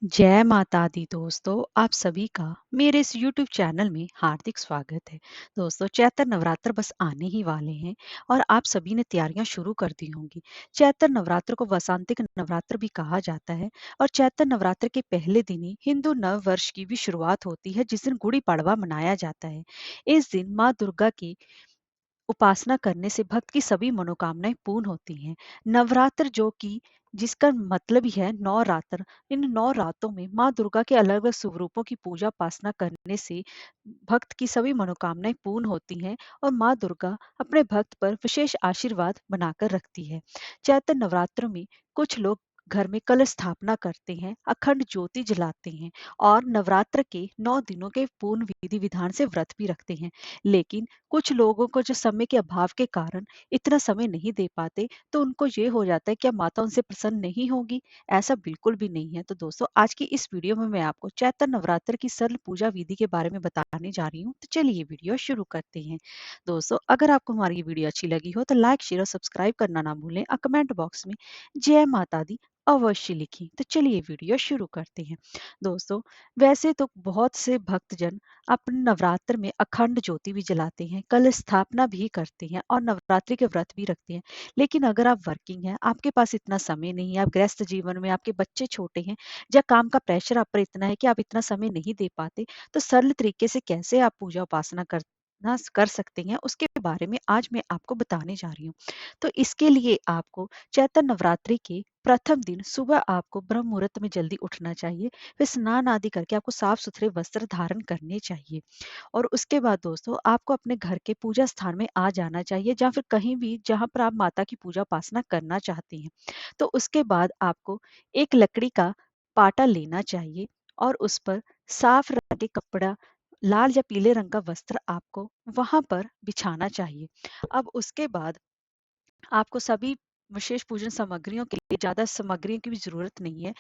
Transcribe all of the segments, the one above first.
जय माता दी दोस्तों, आप सभी का मेरे इस यूट्यूब चैनल में हार्दिक स्वागत है। दोस्तों, चैत्र नवरात्र बस आने ही वाले हैं और आप सभी ने तैयारियां शुरू कर दी होंगी। चैत्र नवरात्र को वसंतिक नवरात्र भी कहा जाता है और चैत्र नवरात्र के पहले दिन ही हिंदू नव वर्ष की भी शुरुआत होती है, जिस दिन गुड़ी पड़वा मनाया जाता है। इस दिन माँ दुर्गा की उपासना करने से भक्त की सभी मनोकामनाएं पूर्ण होती हैं। नवरात्र जो कि जिसका मतलब ही है नौ रात्र, इन नौ रातों में माँ दुर्गा के अलग अलग स्वरूपों की पूजा उपासना करने से भक्त की सभी मनोकामनाएं पूर्ण होती हैं और माँ दुर्गा अपने भक्त पर विशेष आशीर्वाद बनाकर रखती है। चैत्र नवरात्र में कुछ लोग घर में कलश स्थापना करते हैं, अखंड ज्योति जलाते हैं और नवरात्र के 9 दिनों के पूर्ण विधि विधान से व्रत भी रखते हैं। लेकिन कुछ लोगों को जो समय के अभाव के कारण इतना समय नहीं दे पाते, तो उनको ये हो जाता है क्या माता उनसे प्रसन्न नहीं होगी। ऐसा बिल्कुल भी नहीं है। तो दोस्तों, आज की इस वीडियो में मैं आपको चैत्र नवरात्र की सरल पूजा विधि के बारे में बताने जा रही हूँ। तो चलिए ये वीडियो शुरू करते हैं। दोस्तों, अगर आपको हमारी ये वीडियो अच्छी लगी हो तो लाइक शेयर और सब्सक्राइब करना ना भूलें और कमेंट बॉक्स में जय माता दी अवश्य लिखें। तो चलिए वीडियो शुरू करते हैं। दोस्तों, वैसे तो बहुत से भक्तजन अपने नवरात्र में अखंड ज्योति भी जलाते हैं, कलश स्थापना भी करते हैं और नवरात्रि के व्रत भी रखते हैं। लेकिन अगर आप वर्किंग हैं, आपके पास इतना समय नहीं है, आप गृहस्थ जीवन में, आपके बच्चे छोटे हैं या काम का प्रेशर आप पर इतना है कि आप इतना समय नहीं दे पाते, तो सरल तरीके से कैसे आप पूजा उपासना कर सकते हैं, उसके बारे में आज मैं आपको बताने जा रही हूँ। तो इसके लिए आपको चैत्र नवरात्रि के प्रथम दिन सुबह आपको ब्रह्म मुहूर्त में जल्दी उठना चाहिए। फिर स्नान आदि करके आपको साफ सुथरे वस्त्र धारण करने चाहिए और उसके बाद दोस्तों, आपको अपने घर के पूजा स्थान में आ जाना चाहिए या फिर कहीं भी जहां पर आप माता की पूजा उपासना करना चाहते हैं। तो उसके बाद आपको एक लकड़ी का पाटा लेना चाहिए और उस पर साफ रंग के कपड़ा, लाल या पीले रंग का वस्त्र आपको वहां पर बिछाना चाहिए। अब उसके बाद आपको सभी विशेष पूजन सामग्रियों के लिए ज्यादा सामग्रियों की भी जरूरत नहीं है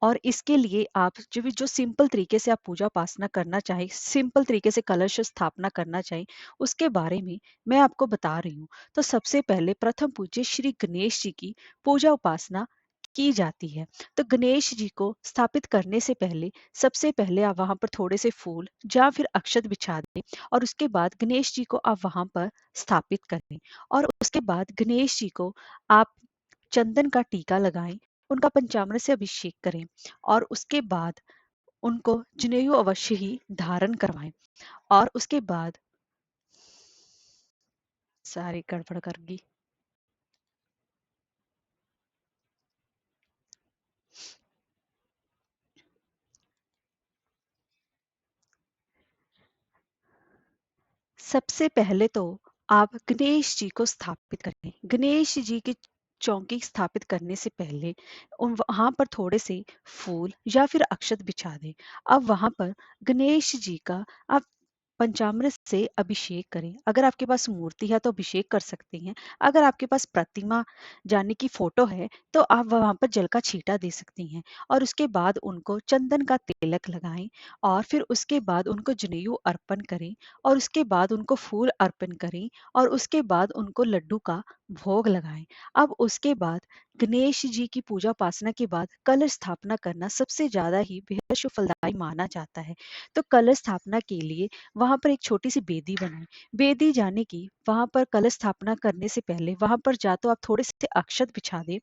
और इसके लिए आप जो सिंपल तरीके से आप पूजा उपासना करना चाहें, सिंपल तरीके से कलश स्थापना करना चाहें, उसके बारे में मैं आपको बता रही हूँ। तो सबसे पहले प्रथम पूज्य श्री गणेश जी की पूजा उपासना की जाती है। तो गणेश जी को स्थापित करने से पहले सबसे पहले आप वहां पर थोड़े से फूल या फिर अक्षत बिछा दें और उसके बाद गणेश जी को आप वहां पर स्थापित करें और उसके बाद गणेश जी को आप चंदन का टीका लगाएं, उनका पंचामृत से अभिषेक करें और उसके बाद उनको जनेऊ अवश्य ही धारण करवाएं और उसके बाद सारी गड़बड़ कर गई। सबसे पहले तो आप गणेश जी को स्थापित करें। गणेश जी की चौकी स्थापित करने से पहले उन वहां पर थोड़े से फूल या फिर अक्षत बिछा दें। अब वहां पर गणेश जी का आप पंचामृत से अभिषेक करें। अगर आपके पास मूर्ति है तो अभिषेक कर सकते हैं। अगर आपके पास प्रतिमा यानी कि फोटो है तो आप वहां पर जल का छींटा दे सकती हैं और उसके बाद उनको चंदन का तिलक लगाएं और फिर उसके बाद उनको जनेऊ अर्पण करें और उसके बाद उनको फूल अर्पण करें और उसके बाद उनको लड्डू का भोग लगाएं। अब उसके बाद गणेश जी की पूजा उपासना के बाद कलश स्थापना करना सबसे ज्यादा ही बेहद शुभ फलदायी माना जाता है। तो कलश स्थापना के लिए वहां पर एक छोटी सी बेदी बनाएं। बेदी जाने की वहां पर कलश स्थापना करने से पहले वहां पर जा तो आप थोड़े से अक्षत बिछा दें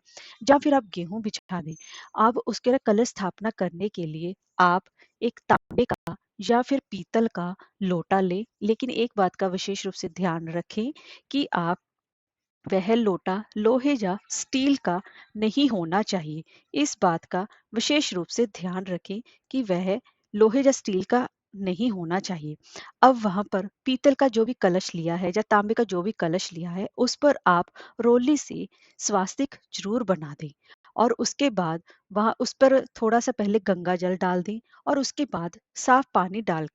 या फिर आप गेहूं बिछा दें। अब उसके बाद कलश स्थापना करने के लिए आप एक तांबे का या फिर पीतल का लोटा लें, लेकिन एक बात का विशेष रूप से ध्यान रखें कि आप वह लोटा लोहे या स्टील का नहीं होना चाहिए। इस बात का विशेष रूप से ध्यान रखें कि वह लोहे या स्टील का नहीं होना चाहिए। अब वहां पर पीतल का जो भी कलश लिया है या तांबे का जो भी कलश लिया है, उस पर आप रोली से स्वास्तिक जरूर बना दें और उसके बाद वहां उस पर थोड़ा सा पहले गंगा जल डाल दें और उसके बाद साफ पानी डाल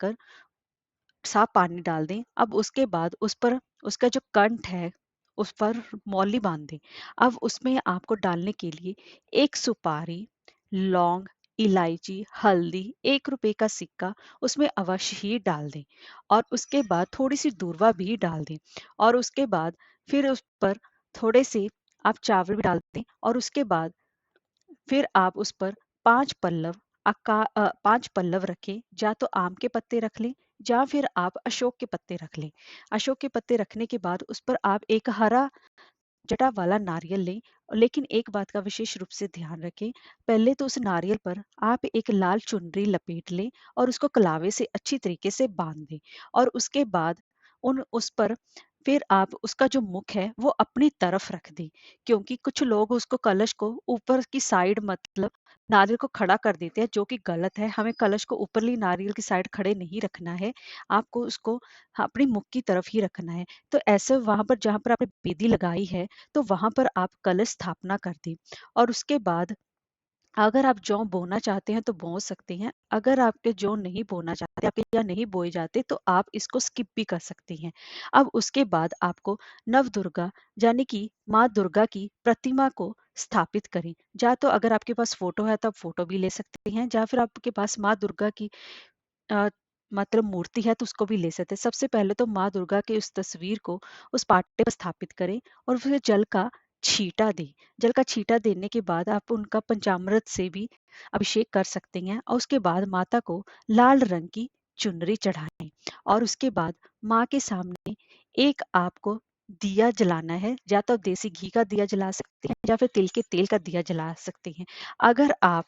दें। अब उसके बाद उस पर उसका जो कंठ है उस पर मौली बांध दें। अब उसमें आपको डालने के लिए एक सुपारी, लौंग, इलायची, हल्दी, 1 रुपए का सिक्का उसमें अवश्य ही डाल दें और उसके बाद थोड़ी सी दूर्वा भी डाल दें और उसके बाद फिर उस पर थोड़े से आप चावल भी डाल दें और उसके बाद फिर आप उस पर 5 पल्लव 5 पल्लव रखें, या तो आम के पत्ते रख लें या फिर आप अशोक के पत्ते रख लें। अशोक के पत्ते रखने के बाद उस पर आप एक हरा जटा वाला नारियल लें, लेकिन एक बात का विशेष रूप से ध्यान रखें। पहले तो उस नारियल पर आप एक लाल चुनरी लपेट लें और उसको कलावे से अच्छी तरीके से बांध दें। और उसके बाद उस पर फिर आप उसका जो मुख है वो अपनी तरफ रख दें, क्योंकि कुछ लोग उसको कलश को ऊपर की साइड, मतलब नारियल को खड़ा कर देते हैं, जो कि गलत है। हमें कलश को ऊपरली नारियल की साइड खड़े नहीं रखना है, आपको उसको अपनी मुख की तरफ ही रखना है। तो ऐसे वहां पर जहां पर आपने बेदी लगाई है, तो वहां पर आप कलश स्थापना कर दें। और उसके बाद अगर आप जौ बोना चाहते हैं तो बो सकते हैं, अगर आपके जौ नहीं बोना चाहते, आपके यहाँ नहीं बोए जाते, तो आप इसको स्किप भी कर सकते हैं। अब उसके बाद आपको नव दुर्गा यानी कि माँ दुर्गा की प्रतिमा को स्थापित करें। या तो अगर आपके पास फोटो है तो आप फोटो भी ले सकते हैं, या फिर आपके पास माँ दुर्गा की अ, मतलब मूर्ति है तो उसको भी ले सकते हैं। सबसे पहले तो माँ दुर्गा की उस तस्वीर को उस पाटे पर स्थापित करें और फिर जल का छींटा दें। जल का छींटा देने के बाद आप उनका पंचामृत से भी अभिषेक कर सकते हैं, और उसके बाद माता को लाल रंग की चुनरी चढ़ाएं। और उसके बाद माँ के सामने एक आपको दिया जलाना है, या तो आप देसी घी का दिया जला सकते हैं या फिर तिल के तेल का दिया जला सकते हैं। अगर आप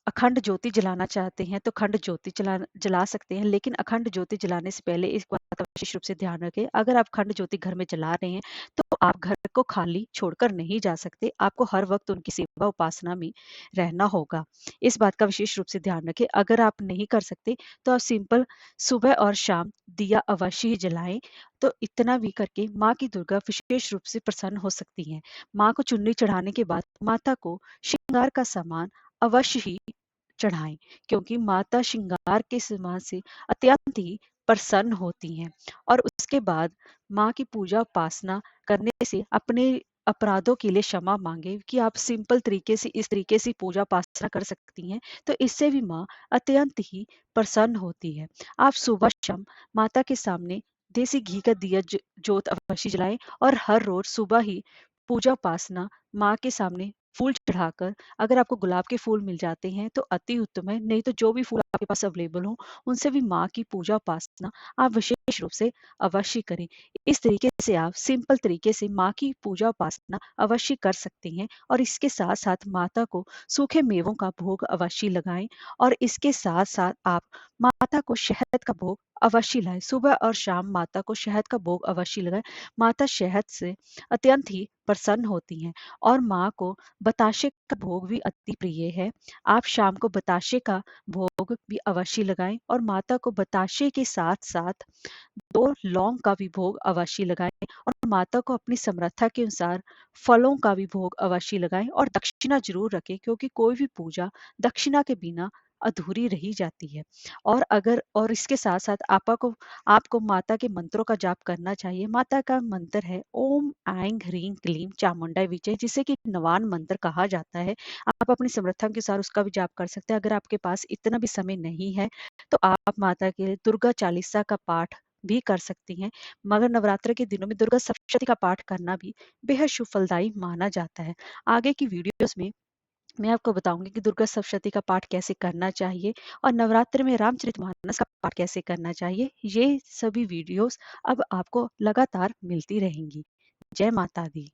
अखंड ज्योति जलाना चाहते हैं तो खंड ज्योति जला सकते हैं, लेकिन अखंड ज्योति जलाने से पहले इस बात का विशेष रूप से ध्यान रखें। अगर आप खंड ज्योति घर में जला रहे हैं तो आप घर को खाली छोड़कर नहीं जा सकते, आपको हर वक्त उनकी सेवा उपासना में रहना होगा। इस बात का विशेष रूप से ध्यान रखें। अगर आप नहीं कर सकते तो आप सिंपल सुबह और शाम दिया अवश्य ही जलाएं। तो इतना भी करके माँ की दुर्गा विशेष रूप से प्रसन्न हो सकती हैं। माँ को चुन्नी चढ़ाने के बाद माता को श्रृंगार का सामान अवश्य ही चढ़ाएं, क्योंकि माता श्रृंगार के सामान से अत्यंत ही प्रसन्न होती हैं। और उसके बाद माँ की पूजा उपासना करने से अपने अपराधों के लिए क्षमा मांगे, कि आप सिंपल तरीके से इस तरीके से पूजा उपासना कर सकती हैं, तो इससे भी माँ अत्यंत ही प्रसन्न होती है। आप सुबह शाम माता के सामने देसी घी का दिया जोत अवश्य जलाएं, और हर रोज सुबह ही पूजा उपासना माँ के सामने फूल चढ़ाकर, अगर आपको गुलाब के फूल मिल जाते हैं तो अति उत्तम है, नहीं तो जो भी फूल आपके पास अवेलेबल हो उनसे भी माँ की पूजा उपासना आप विशेष रूप से अवश्य करें। इस तरीके से आप सिंपल तरीके से माँ की पूजा उपासना अवश्य कर सकते हैं। और इसके साथ साथ माता को सूखे मेवों का भोग अवश्य लगाएं, और इसके साथ साथ आप माता को शहद का भोग अवश्य लाएं। सुबह और शाम माता को शहद का भोग अवश्य लगाएं। माता शहद से अत्यंत ही प्रसन्न होती हैं। और माँ को बताशे का भोग भी अति प्रिय है। आप शाम को बताशे का भोग भी अवश्य लगाएं, और माता को बताशे के साथ साथ 2 लौंग का भी भोग अवश्य लगाएं, और माता को अपनी समर्था के अनुसार फलों का भी भोग अवश्य लगाएं। और दक्षिणा जरूर रखें, क्योंकि कोई भी पूजा दक्षिणा के बिना अधूरी रही जाती है। और इसके साथ साथ आपको माता के मंत्रों का जाप करना चाहिए। माता का मंत्र है ओम ऐं ह्रीं क्लीं चामुंडाय विचे, जिसे कि नवान मंत्र कहा जाता है। आप अपनी समर्था के अनुसार उसका भी जाप कर सकते हैं। अगर आपके पास इतना भी समय नहीं है तो आप माता के लिए दुर्गा चालीसा का पाठ भी कर सकती हैं। मगर नवरात्र के दिनों में दुर्गा सप्तशती का पाठ करना भी बेहद शुभ फलदायी माना जाता है। आगे की वीडियोस में मैं आपको बताऊंगी कि दुर्गा सप्तशती का पाठ कैसे करना चाहिए, और नवरात्र में रामचरितमानस का पाठ कैसे करना चाहिए। ये सभी वीडियोस अब आपको लगातार मिलती रहेंगी। जय माता दी।